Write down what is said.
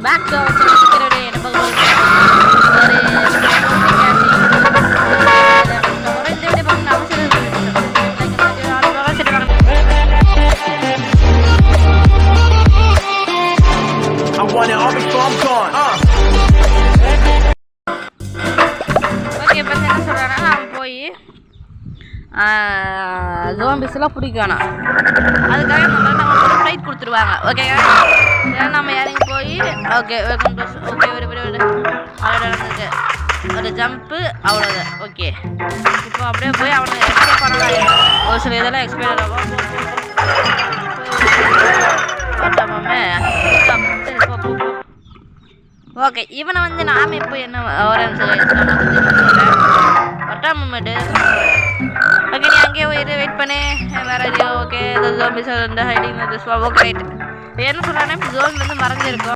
back to our security நம்ம ஜோம்பிஸ்லாம் பிடிக்கணும் அதுக்காக நம்ம ஒரு ஃப்ளைட் கொடுத்துருவாங்க ஓகே ஏன்னா நம்ம இறங்கி போய் ஓகே வெல்கம் டு ஓகே நடந்துருக்கு ஒரு ஜம்ப்பு அவ்வளோதான் ஓகே இப்போ அப்படியே போய் அவனை எக்ஸ்பிளைன் பண்ணலாம் ஒரு சில இதெல்லாம் எக்ஸ்பிளைன் ஆகும் ஓகே இவனை வந்து நாம இப்போ என்ன ஒட்டா மூமெண்ட்டு ஓகே நீ அங்கேயே போயிட்டு வெயிட் பண்ணு வேறு எதையோ ஓகே ஜோம்பிஸ் இந்த ஹைடிங் ஓகே ரைட் என்ன சொல்கிறானே ஜோன் வந்து மறைஞ்சிருக்கும்